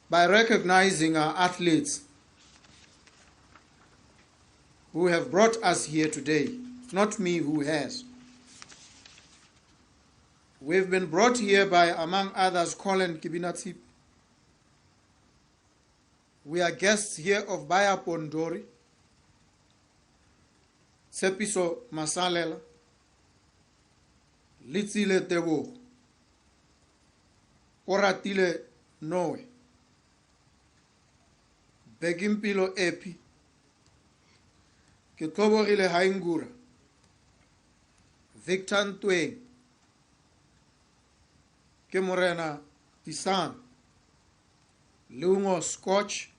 by recognizing our athletes who have brought us here today. It's not me who has. We've been brought here by, among others, Colin Kibinatsip. We are guests here of Baya Pondori, Tsepiso Masalela, Letsile Tebogo, Oratile Noe, Begimpilo Epi, Ketoborile Haingura, Victor Ntweng, ke Morena Tisan, Lungo Scotch,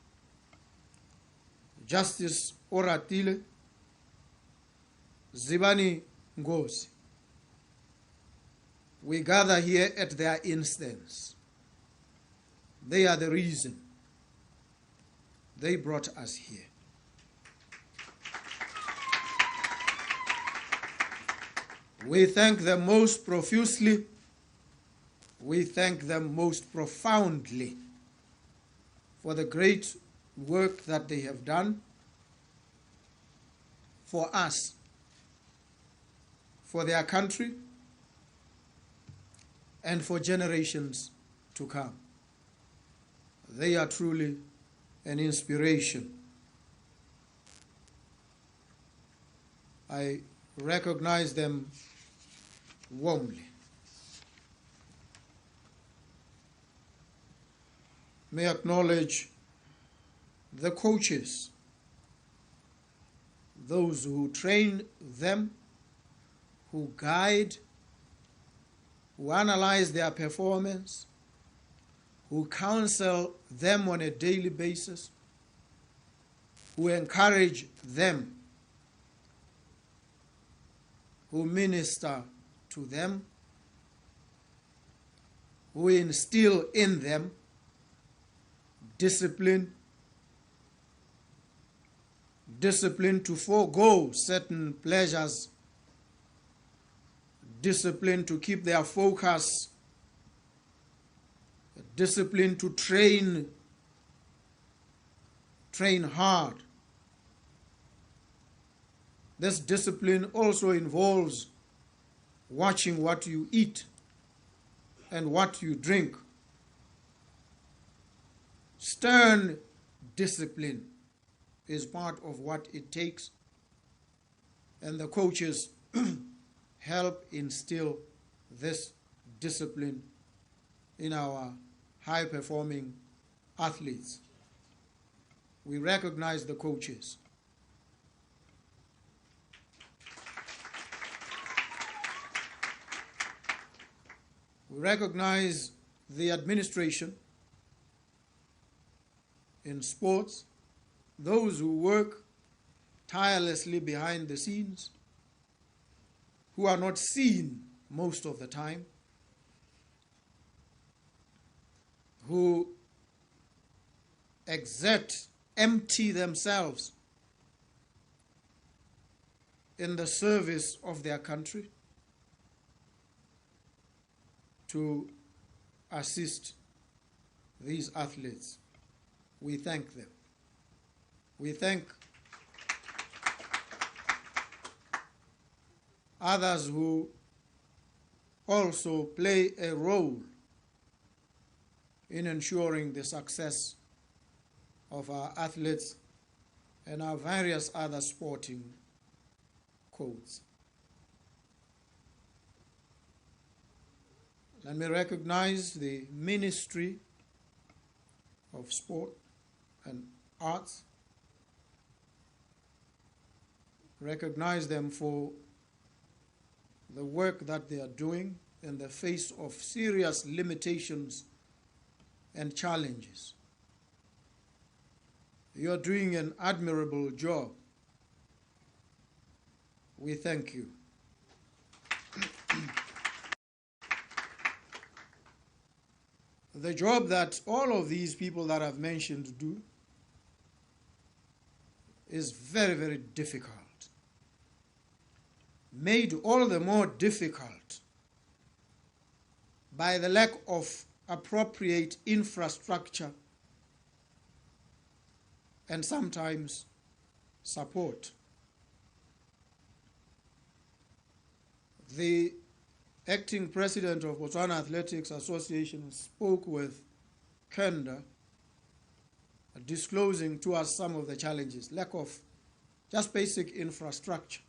Justice Oratile, Zibani Ngozi. We gather here at their instance. They are the reason they brought us here. We thank them most profusely. We thank them most profoundly for the great work that they have done for us, for their country, and for generations to come. They are truly an inspiration. I recognize them warmly. May I acknowledge the coaches, those who train them, who guide, who analyze their performance, who counsel them on a daily basis, who encourage them, who minister to them, who instill in them discipline to forego certain pleasures, discipline to keep their focus, discipline to train hard. This discipline also involves watching what you eat and what you drink. Stern discipline is part of what it takes, and the coaches help instill this discipline in our high-performing athletes. We recognize the coaches. We recognize the administration in sports, those who work tirelessly behind the scenes, who are not seen most of the time, who empty themselves in the service of their country to assist these athletes. We thank them. We thank others who also play a role in ensuring the success of our athletes and our various other sporting codes. Let me recognize the Ministry of Sport and Arts. Recognize them for the work that they are doing in the face of serious limitations and challenges. You are doing an admirable job. We thank you. The job that all of these people that I've mentioned do is very, very difficult. Made all the more difficult by the lack of appropriate infrastructure and sometimes support. The acting president of Botswana Athletics Association spoke with candor, disclosing to us some of the challenges, lack of just basic infrastructure.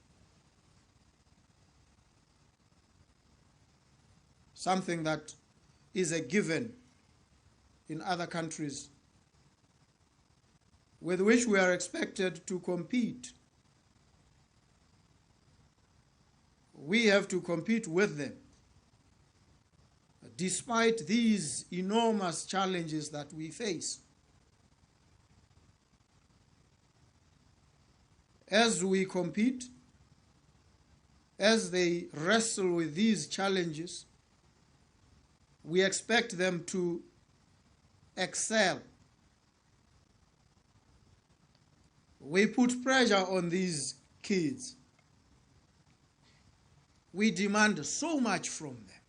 Something that is a given in other countries with which we are expected to compete. We have to compete with them. Despite these enormous challenges that we face, as we compete, as they wrestle with these challenges, we expect them to excel. We put pressure on these kids. We demand so much from them.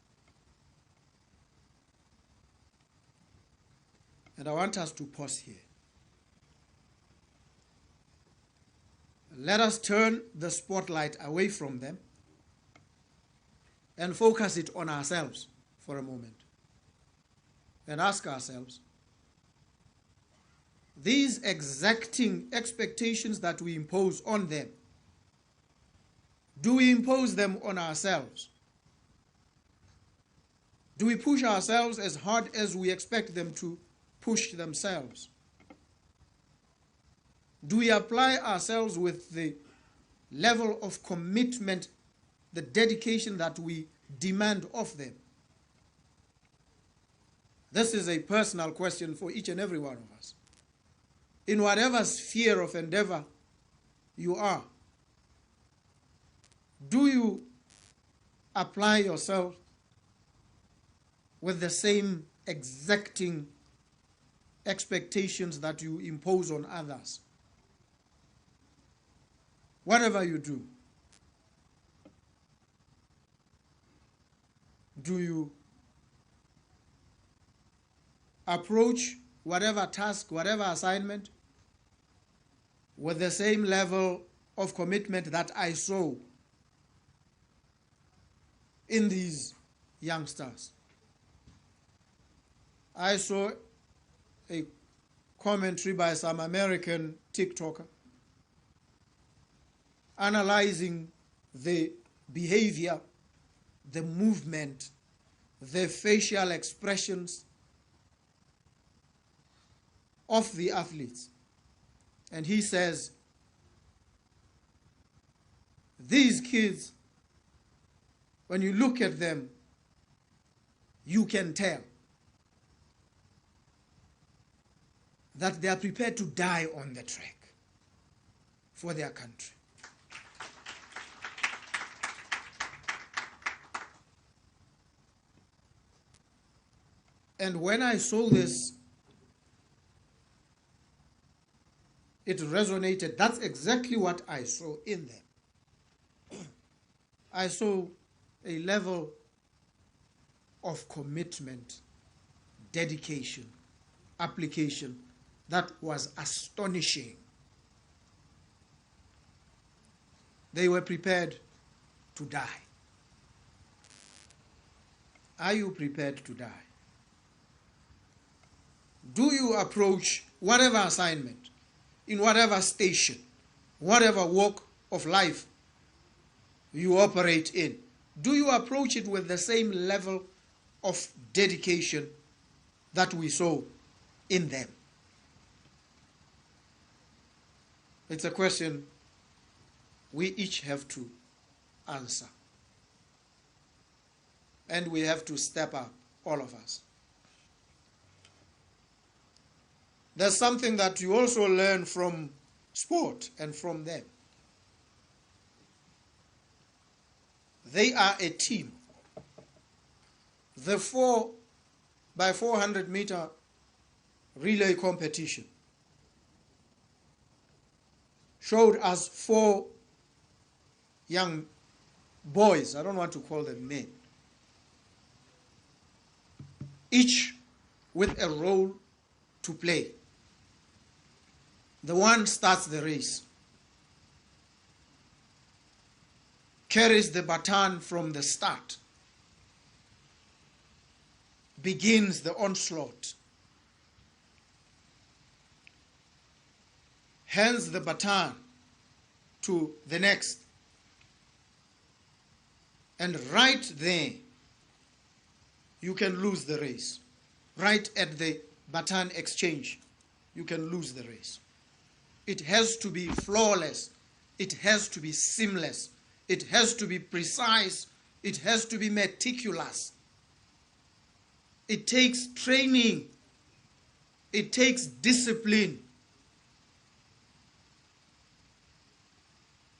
And I want us to pause here. Let us turn the spotlight away from them and focus it on ourselves for a moment. And ask ourselves, these exacting expectations that we impose on them, do we impose them on ourselves? Do we push ourselves as hard as we expect them to push themselves? Do we apply ourselves with the level of commitment, the dedication that we demand of them? This is a personal question for each and every one of us. In whatever sphere of endeavor you are, do you apply yourself with the same exacting expectations that you impose on others? Whatever you do you approach whatever task, whatever assignment with the same level of commitment that I saw in these youngsters? I saw a commentary by some American TikToker analyzing the behavior, the movement, the facial expressions of the athletes. And he says, these kids, when you look at them, you can tell that they are prepared to die on the track for their country. And when I saw this, it resonated. That's exactly what I saw in them. I saw a level of commitment, dedication, application that was astonishing. They were prepared to die. Are you prepared to die? Do you approach whatever assignment, in whatever station, whatever walk of life you operate in, do you approach it with the same level of dedication that we saw in them? It's a question we each have to answer. And we have to step up, all of us. There's something that you also learn from sport and from them. They are a team. The 4x400 meter relay competition showed us 4 young boys, I don't want to call them men, each with a role to play. The one starts the race, carries the baton from the start, begins the onslaught, hands the baton to the next, and right there you can lose the race. Right at the baton exchange, you can lose the race. It has to be flawless. It has to be seamless. It has to be precise. It has to be meticulous. It takes training. It takes discipline.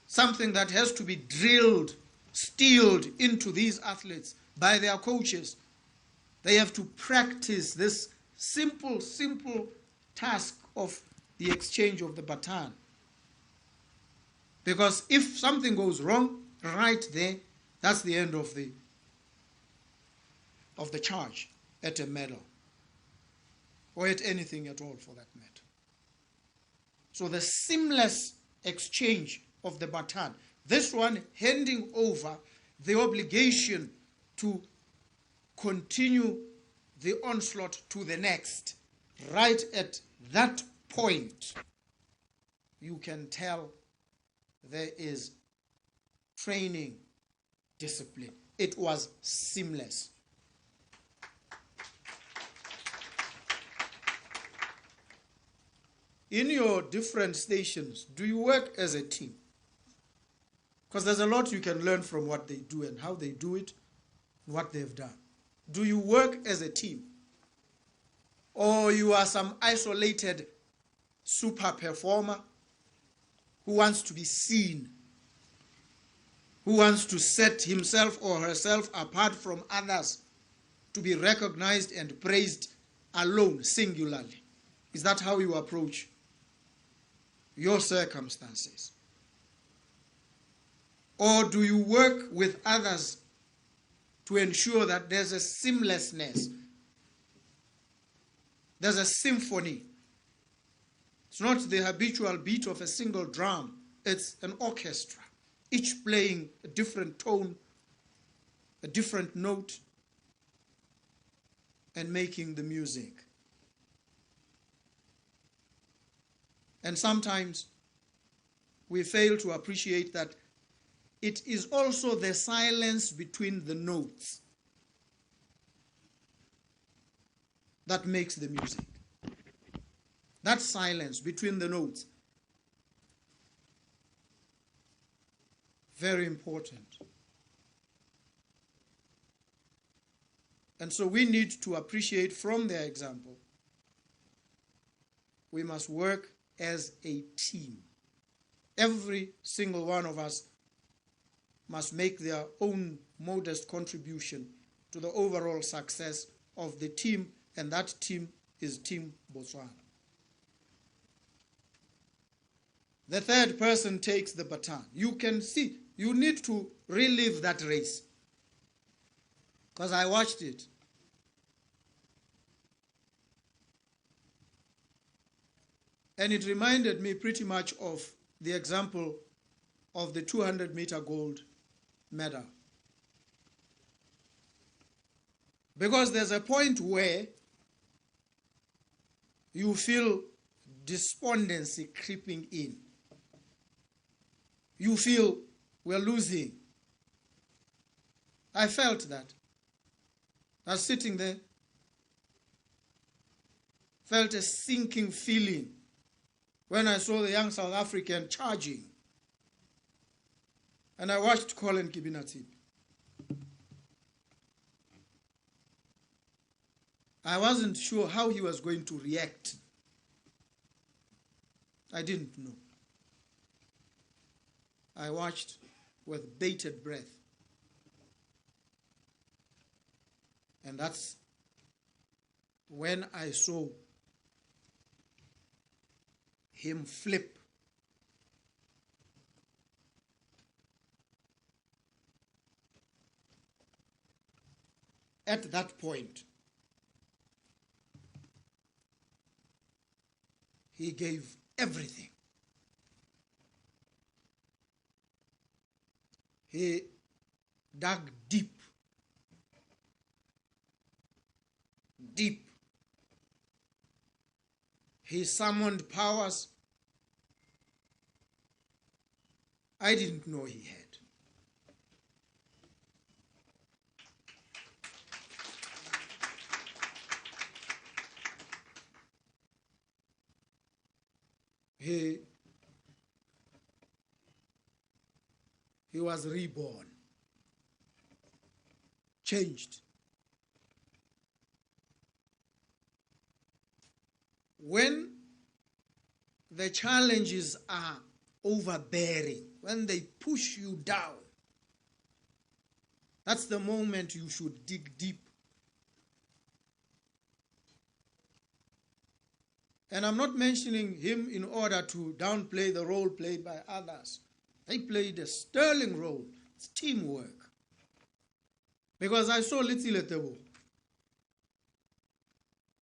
Something that has to be drilled, instilled into these athletes by their coaches. They have to practice this simple task of the exchange of the baton. Because if something goes wrong right there, that's the end of the charge at a medal, or at anything at all for that matter. So the seamless exchange of the baton, this one handing over the obligation to continue the onslaught to the next, right at that point, you can tell there is training, discipline. It was seamless. In your different stations, do you work as a team? Because there's a lot you can learn from what they do and how they do it, and what they've done. Do you work as a team? Or you are some isolated super performer who wants to be seen, who wants to set himself or herself apart from others, to be recognized and praised alone, singularly? Is that how you approach your circumstances? Or do you work with others to ensure that there's a seamlessness, there's a symphony? It's not the habitual beat of a single drum. It's an orchestra, each playing a different tone, a different note, and making the music. And sometimes we fail to appreciate that it is also the silence between the notes that makes the music. That silence between the notes, very important. And so we need to appreciate from their example. We must work as a team. Every single one of us must make their own modest contribution to the overall success of the team, and that team is Team Botswana. The third person takes the baton. You can see, you need to relive that race, because I watched it. And it reminded me pretty much of the example of the 200-meter gold medal. Because there's a point where you feel despondency creeping in. You feel we're losing. I felt that. I was sitting there, felt a sinking feeling when I saw the young South African charging. And I watched Colin Kibinatip. I wasn't sure how he was going to react. I didn't know. I watched with bated breath. And that's when I saw him flip. At that point, he gave everything. He dug deep. Deep. He summoned powers I didn't know he had. He was reborn, changed. When the challenges are overbearing, when they push you down, that's the moment you should dig deep. And I'm not mentioning him in order to downplay the role played by others. They played a sterling role. It's teamwork. Because I saw Letsile Tebogo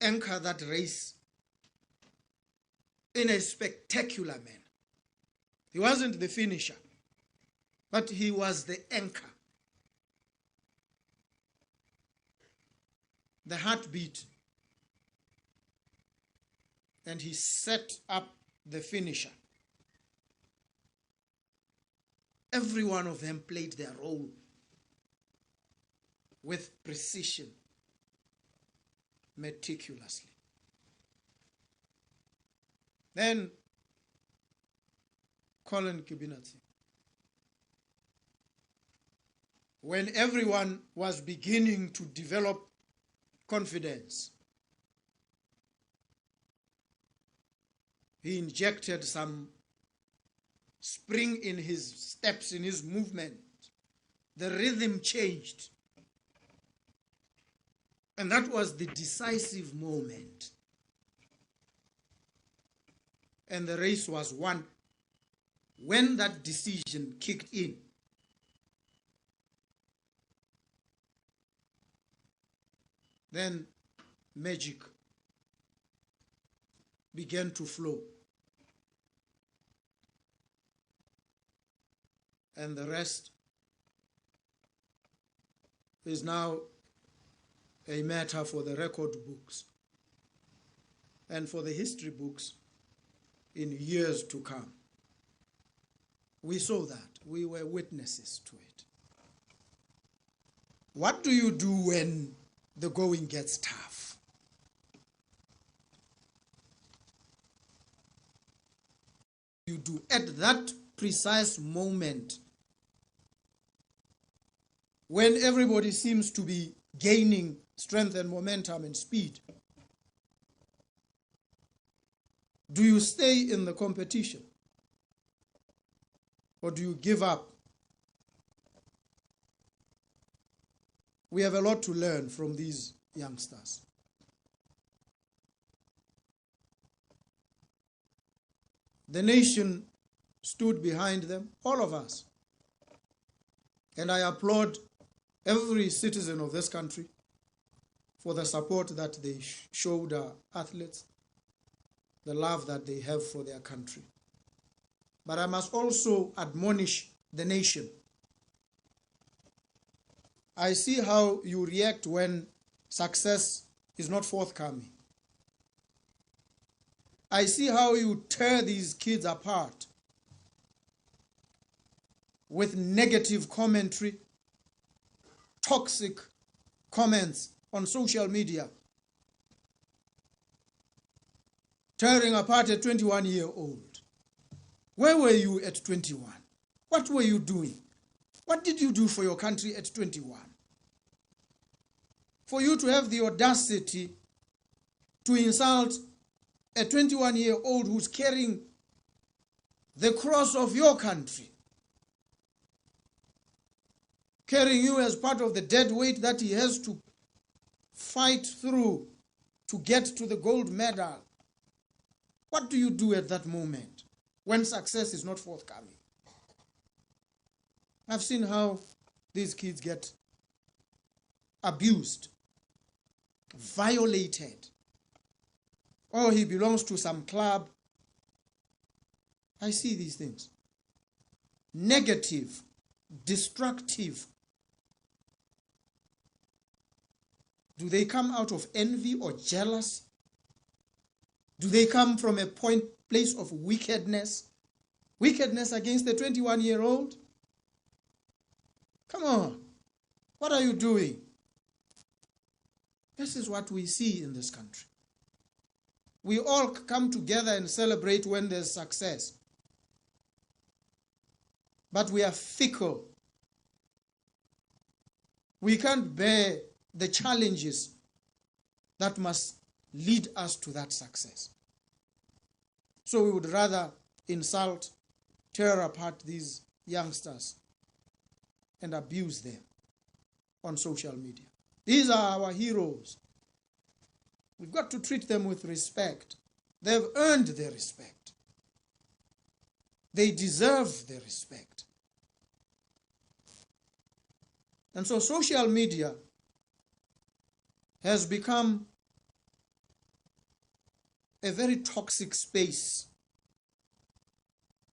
anchor that race in a spectacular manner. He wasn't the finisher, but he was the anchor. The heartbeat. And he set up the finisher. Every one of them played their role with precision, meticulously. Then Colin Kibinati. When everyone was beginning to develop confidence, he injected some spring in his steps, in his movement. The rhythm changed. And that was the decisive moment. And the race was won when that decision kicked in. Then magic began to flow. And the rest is now a matter for the record books and for the history books in years to come. We saw that. We were witnesses to it. What do you do when the going gets tough? You do at that precise moment when everybody seems to be gaining strength and momentum and speed. Do you stay in the competition? Or do you give up? We have a lot to learn from these youngsters. The nation stood behind them, all of us. And I applaud every citizen of this country for the support that they showed our athletes, the love that they have for their country. But I must also admonish the nation. I see how you react when success is not forthcoming. I see how you tear these kids apart with negative commentary, toxic comments on social media, tearing apart a 21-year-old. Where were you at 21? What were you doing? What did you do for your country at 21? For you to have the audacity to insult a 21-year-old who's carrying the cross of your country, carrying you as part of the dead weight that he has to fight through to get to the gold medal. What do you do at that moment when success is not forthcoming? I've seen how these kids get abused, violated. Oh, he belongs to some club. I see these things. Negative, destructive. Do they come out of envy or jealousy? Do they come from a place of wickedness? Wickedness against the 21-year-old? Come on. What are you doing? This is what we see in this country. We all come together and celebrate when there's success. But we are fickle. We can't bear the challenges that must lead us to that success. So we would rather insult, tear apart these youngsters and abuse them on social media. These are our heroes. We've got to treat them with respect. They've earned their respect. They deserve their respect. And so social media has become a very toxic space.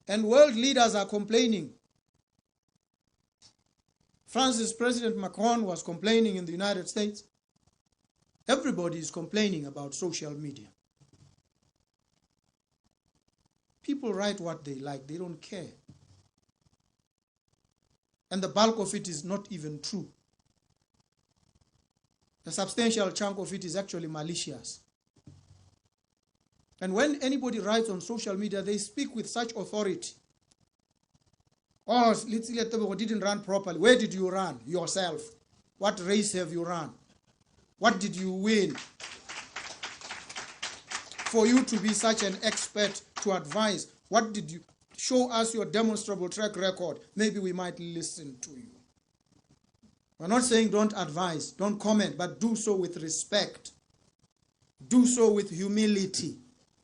And world leaders are complaining. France's President Macron was complaining in the United States. Everybody is complaining about social media. People write what they like. They don't care. And the bulk of it is not even true. A substantial chunk of it is actually malicious. And when anybody writes on social media, they speak with such authority. Oh, Letsile Tebogo didn't run properly. Where did you run? Yourself. What race have you run? What did you win? For you to be such an expert to advise, what did you show us your demonstrable track record? Maybe we might listen to you. We're not saying don't advise, don't comment, but do so with respect. Do so with humility.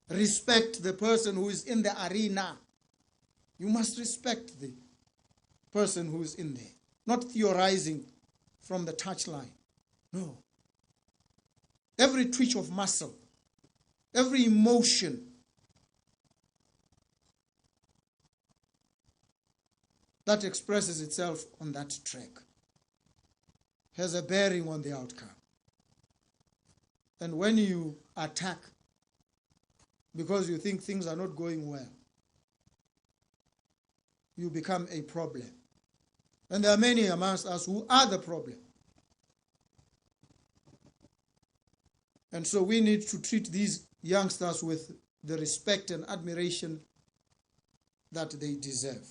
Respect the person who is in the arena. You must respect the person who is in there. Not theorizing from the touchline. No. Every twitch of muscle, every emotion that expresses itself on that track has a bearing on the outcome. And when you attack because you think things are not going well, you become a problem. And there are many amongst us who are the problem. And so we need to treat these youngsters with the respect and admiration that they deserve.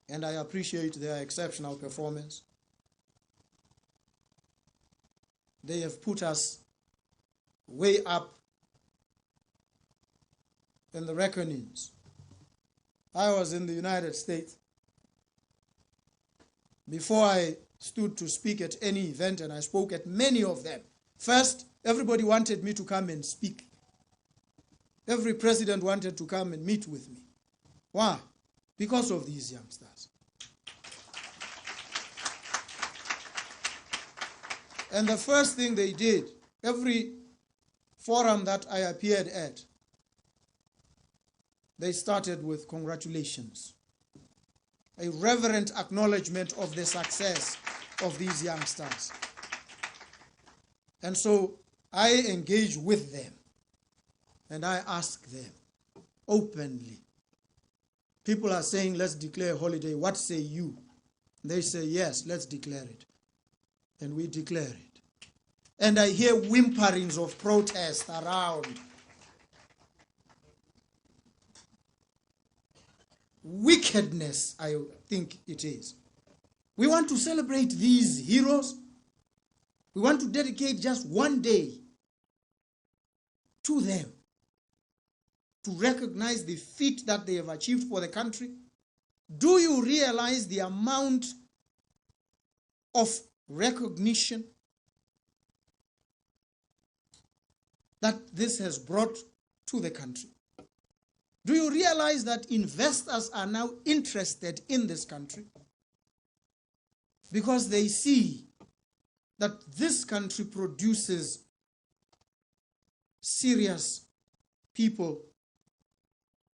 And I appreciate their exceptional performance. They have put us way up in the reckonings. I was in the United States. Before I stood to speak at any event, and I spoke at many of them. First, everybody wanted me to come and speak. Every president wanted to come and meet with me. Why? Because of these youngsters. And the first thing they did, every forum that I appeared at, they started with congratulations. A reverent acknowledgement of the success of these youngsters. And so I engage with them and I ask them openly. People are saying, let's declare a holiday. What say you? They say, yes, let's declare it. And we declare it. And I hear whimperings of protest around. Wickedness, I think it is. We want to celebrate these heroes. We want to dedicate just one day to them, to recognize the feat that they have achieved for the country. Do you realize the amount of recognition that this has brought to the country? Do you realize that investors are now interested in this country because they see that this country produces serious people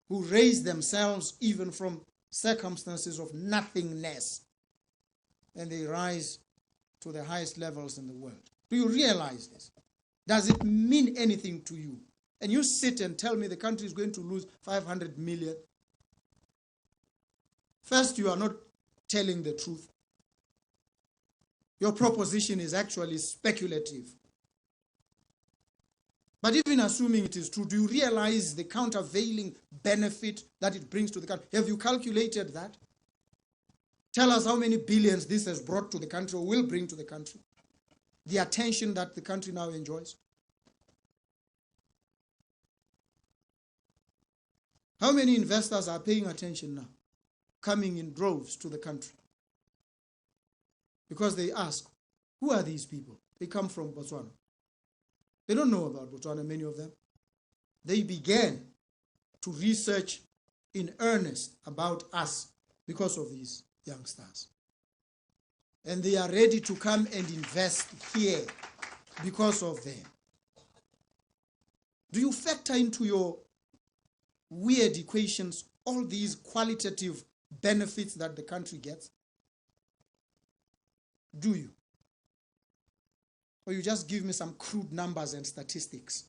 who raised themselves even from circumstances of nothingness, and they rise to the highest levels in the world. Do you realize this? Does it mean anything to you? And you sit and tell me the country is going to lose 500 million. First, you are not telling the truth. Your proposition is actually speculative. But even assuming it is true, do you realize the countervailing benefit that it brings to the country? Have you calculated that? Tell us how many billions this has brought to the country or will bring to the country. The attention that the country now enjoys. How many investors are paying attention now, coming in droves to the country? Because they ask, who are these people? They come from Botswana. They don't know about Botswana, many of them. They began to research in earnest about us because of these youngsters. And they are ready to come and invest here because of them. Do you factor into your weird equations all these qualitative benefits that the country gets? Do you? Or you just give me some crude numbers and statistics?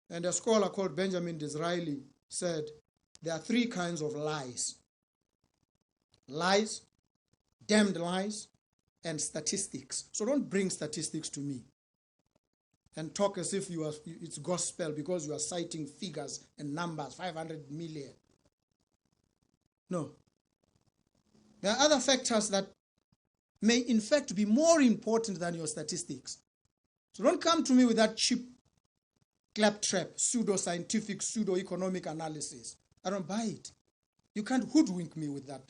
And a scholar called Benjamin Disraeli said there are three kinds of lies. Lies, damned lies, and statistics. So don't bring statistics to me and talk as if it's gospel because you are citing figures and numbers, 500 million. No. There are other factors that may in fact be more important than your statistics. So don't come to me with that cheap claptrap, pseudo-scientific, pseudo-economic analysis. I don't buy it. You can't hoodwink me with that.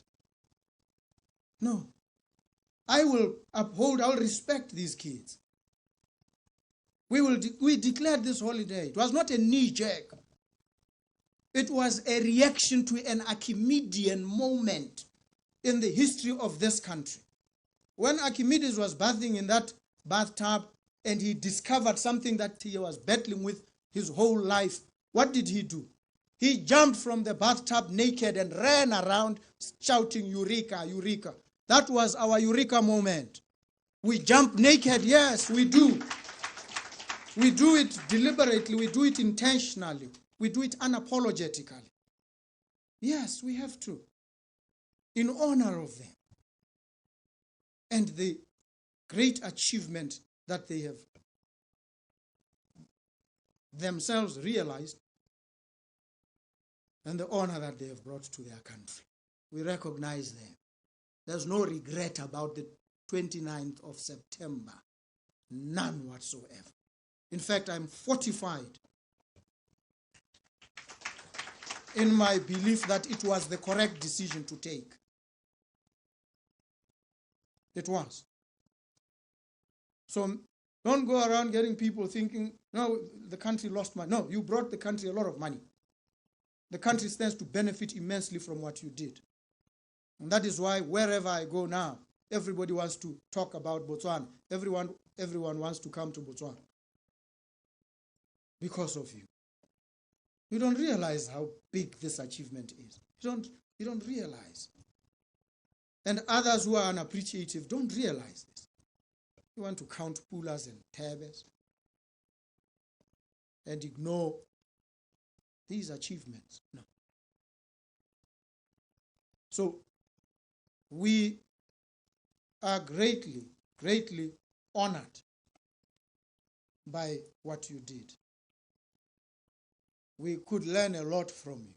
No. I will respect these kids. We declared this holiday. It was not a knee-jerk. It was a reaction to an Archimedean moment in the history of this country. When Archimedes was bathing in that bathtub and he discovered something that he was battling with his whole life, what did he do? He jumped from the bathtub naked and ran around shouting, "Eureka, Eureka." That was our Eureka moment. We jump naked, yes, we do. We do it deliberately, we do it intentionally, we do it unapologetically. Yes, we have to, in honor of them and the great achievement that they have themselves realized and the honor that they have brought to their country. We recognize them. There's no regret about the 29th of September. None whatsoever. In fact, I'm fortified in my belief that it was the correct decision to take. It was. So don't go around getting people thinking, no, the country lost money. No, you brought the country a lot of money. The country stands to benefit immensely from what you did. And that is why wherever I go now, everybody wants to talk about Botswana. Everyone wants to come to Botswana. Because of you. You don't realize how big this achievement is. You don't realize. And others who are unappreciative don't realize this. You want to count pulas and tabes and ignore these achievements. No. So we are greatly, greatly honored by what you did. We could learn a lot from you.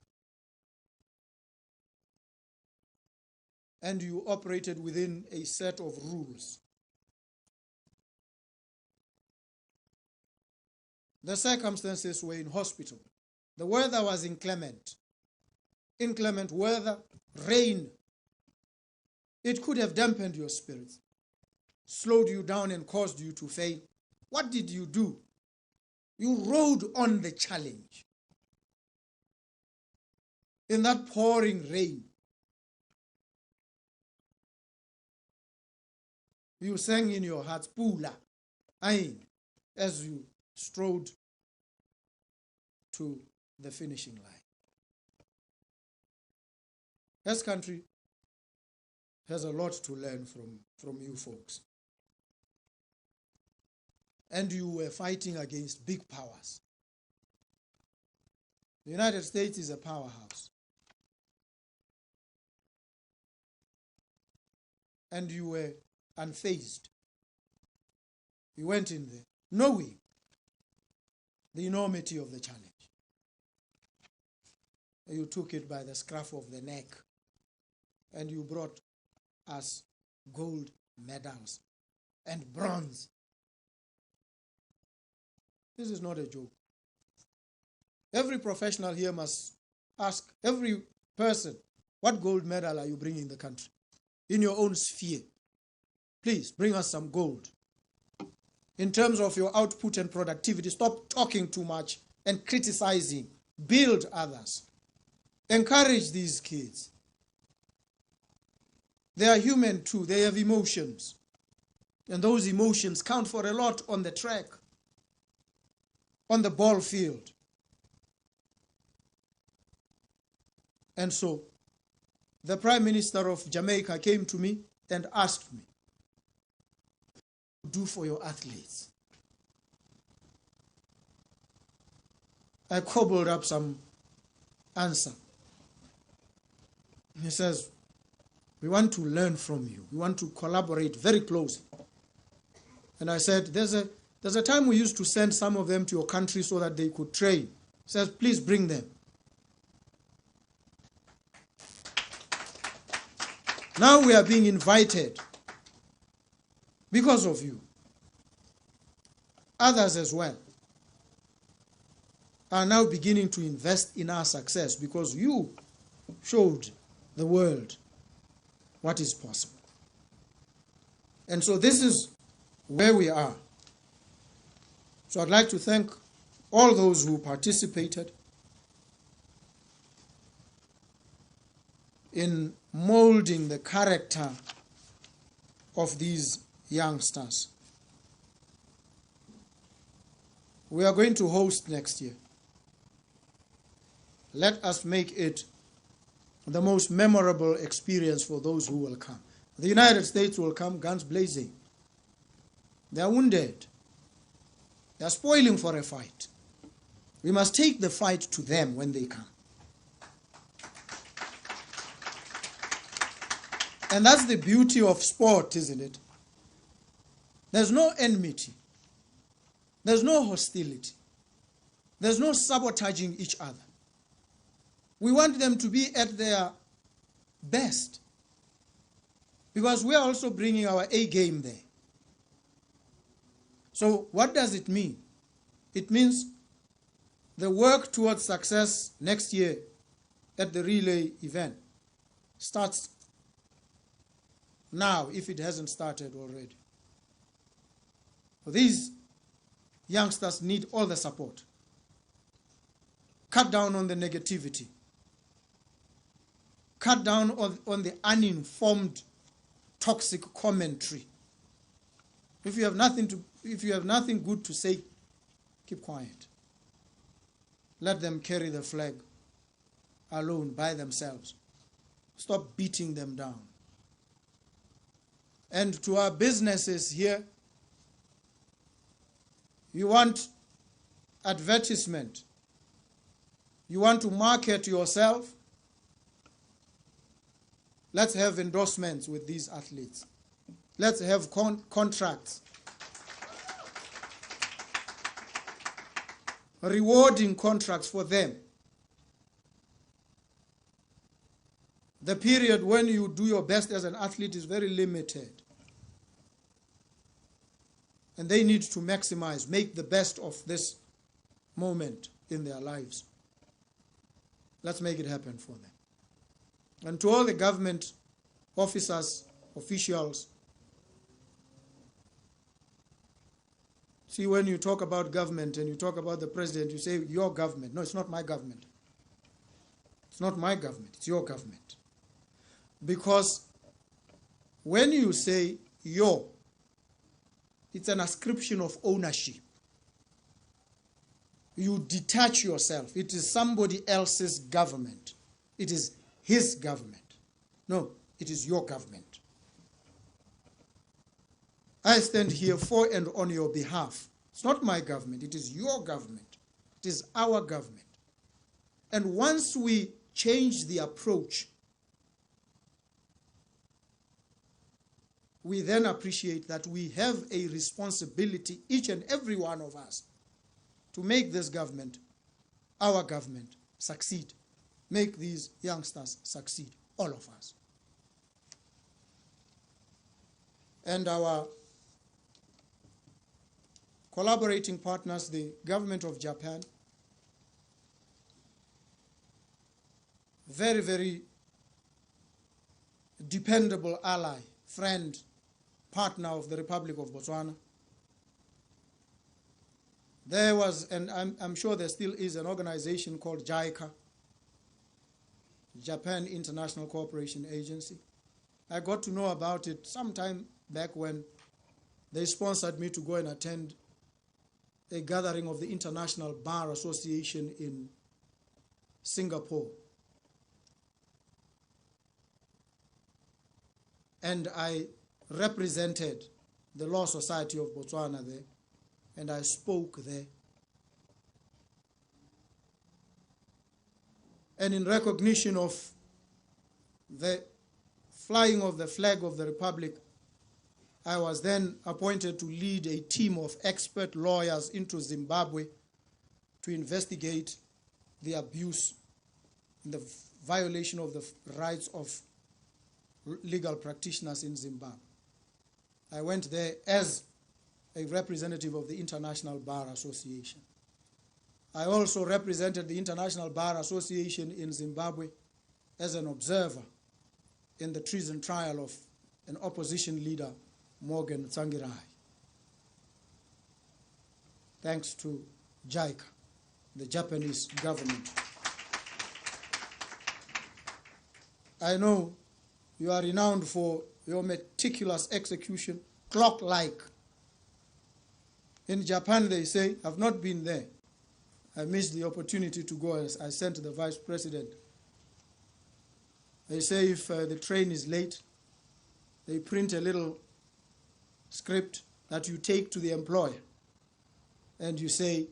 And you operated within a set of rules. The circumstances were inhospitable. The weather was inclement. Inclement weather, rain. It could have dampened your spirits, slowed you down and caused you to fail. What did you do? You rode on the challenge. In that pouring rain, you sang in your hearts, Pula, Ain, as you strode to the finishing line. This country has a lot to learn from you folks. And you were fighting against big powers. The United States is a powerhouse. And you were unfazed. You went in there knowing the enormity of the challenge. You took it by the scruff of the neck, and you brought us gold medals and bronze. This is not a joke. Every professional here must ask every person, what gold medal are you bringing the country? In your own sphere. Please, bring us some gold. In terms of your output and productivity, stop talking too much and criticizing. Build others. Encourage these kids. They are human too. They have emotions. And those emotions count for a lot on the track, on the ball field. And so, the Prime Minister of Jamaica came to me and asked me, what do you do for your athletes? I cobbled up some answer. He says, we want to learn from you. We want to collaborate very closely. And I said, there's a time we used to send some of them to your country so that they could train. He says, please bring them. Now we are being invited because of you. Others as well are now beginning to invest in our success because you showed the world what is possible. And so this is where we are. So I'd like to thank all those who participated in molding the character of these youngsters. We are going to host next year. Let us make it the most memorable experience for those who will come. The United States will come guns blazing. They are wounded. They are spoiling for a fight. We must take the fight to them when they come. And that's the beauty of sport, isn't it? There's no enmity. There's no hostility. There's no sabotaging each other. We want them to be at their best. Because we are also bringing our A game there. So what does it mean? It means the work towards success next year at the relay event starts now, if it hasn't started already. These youngsters need all the support. Cut down on the negativity. Cut down on the uninformed, toxic commentary. If you have nothing good to say, keep quiet. Let them carry the flag alone by themselves. Stop beating them down. And to our businesses here, you want advertisement. You want to market yourself. Let's have endorsements with these athletes. Let's have contracts. Rewarding contracts for them. The period when you do your best as an athlete is very limited. And they need to maximize, make the best of this moment in their lives. Let's make it happen for them. And to all the government officers, officials, see, when you talk about government and you talk about the president, you say, your government. No, it's not my government. It's not my government, it's your government. Because when you say your, it's an ascription of ownership. you detach yourself. It is somebody else's government. It is his government. No, it is your government. I stand here for and on your behalf. It's not my government. It is your government. It is our government. And once we change the approach, we then appreciate that we have a responsibility, each and every one of us, to make this government, our government, succeed. Make these youngsters succeed, all of us. And our collaborating partners, the government of Japan, very, very dependable ally, friend, partner of the Republic of Botswana. There was, and I'm sure there still is, an organization called JICA, Japan International Cooperation Agency. I got to know about it sometime back when they sponsored me to go and attend a gathering of the International Bar Association in Singapore. And I represented the Law Society of Botswana there, and I spoke there. And in recognition of the flying of the flag of the Republic, I was then appointed to lead a team of expert lawyers into Zimbabwe to investigate the abuse and the violation of the rights of legal practitioners in Zimbabwe. I went there as a representative of the International Bar Association. I also represented the International Bar Association in Zimbabwe as an observer in the treason trial of an opposition leader, Morgan Tsvangirai. Thanks to JICA, the Japanese government. I know you are renowned for your meticulous execution, clock-like. In Japan, they say, I've not been there. I missed the opportunity to go as I sent the vice president. They say if the train is late, they print a little script that you take to the employer. And you say,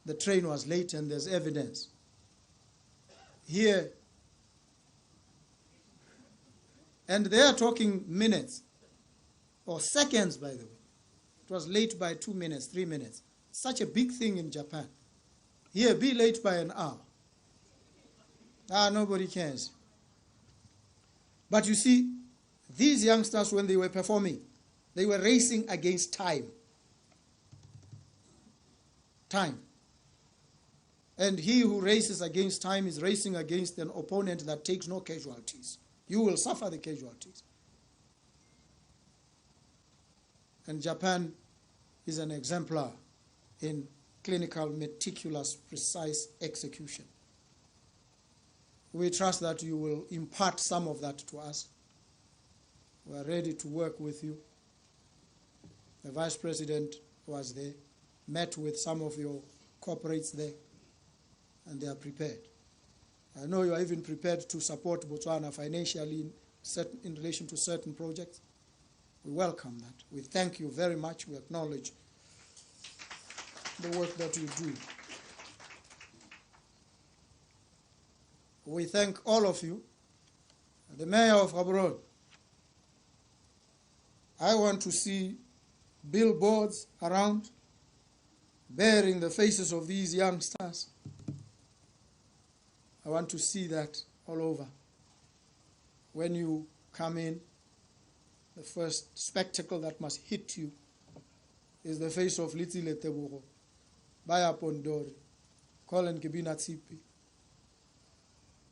the train was late and there's evidence. Here, and they are talking minutes, or seconds, by the way. It was late by 2 minutes, 3 minutes. Such a big thing in Japan. Here, be late by an hour. Nobody cares. But you see, these youngsters, when they were performing, they were racing against time. Time. And he who races against time is racing against an opponent that takes no casualties. You will suffer the casualties. And Japan is an exemplar in clinical, meticulous, precise execution. We trust that you will impart some of that to us. We are ready to work with you. The Vice President was there, met with some of your corporates there, and they are prepared. I know you are even prepared to support Botswana financially in relation to certain projects. We welcome that. We thank you very much. We acknowledge the work that you do. We thank all of you. The Mayor of Gaborone, I want to see billboards around bearing the faces of these youngsters. I want to see that all over. When you come in, the first spectacle that must hit you is the face of Letsile Tebogo, Baya Pondori, Colin Kibina Tsipi.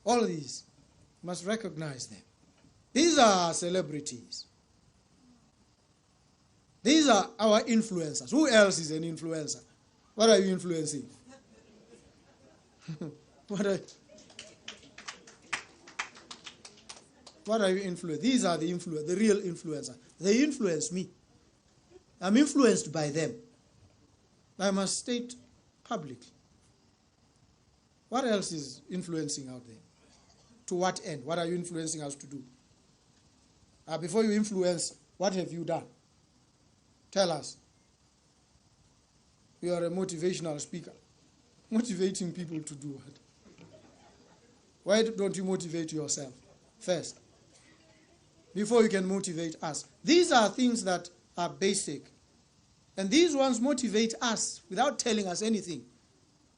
All these, you must recognize them. These are celebrities. These are our influencers. Who else is an influencer? What are you influencing? What are you influencing? These are the real influencers. They influence me. I'm influenced by them. I must state publicly. What else is influencing out there? To what end? What are you influencing us to do? Before you influence, what have you done? Tell us. You are a motivational speaker. Motivating people to do what? Why don't you motivate yourself first? Before you can motivate us. These are things that are basic. And these ones motivate us without telling us anything.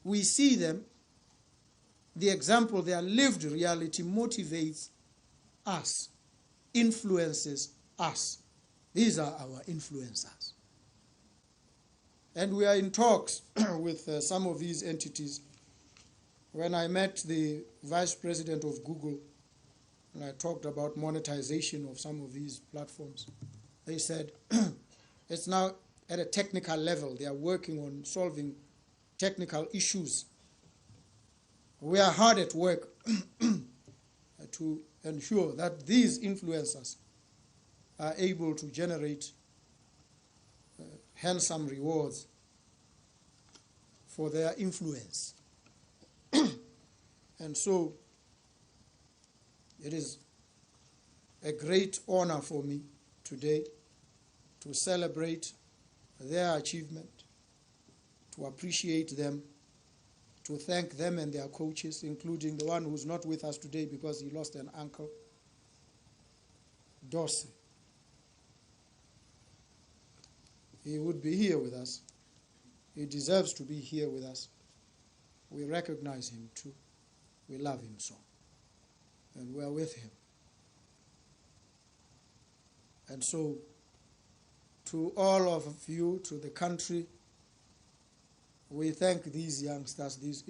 We see them. The example, their lived reality motivates us, influences us. These are our influencers. And we are in talks with some of these entities. When I met the vice president of Google, and I talked about monetization of some of these platforms, they said it's now at a technical level. They are working on solving technical issues. We are hard at work to ensure that these influencers are able to generate handsome rewards for their influence. And so it is a great honor for me today to celebrate their achievement, to appreciate them, to thank them and their coaches, including the one who's not with us today because he lost an uncle, Dorsey. He would be here with us. He deserves to be here with us. We recognize him too. We love him so. And we are with him. And so, to all of you, to the country, we thank these youngsters, these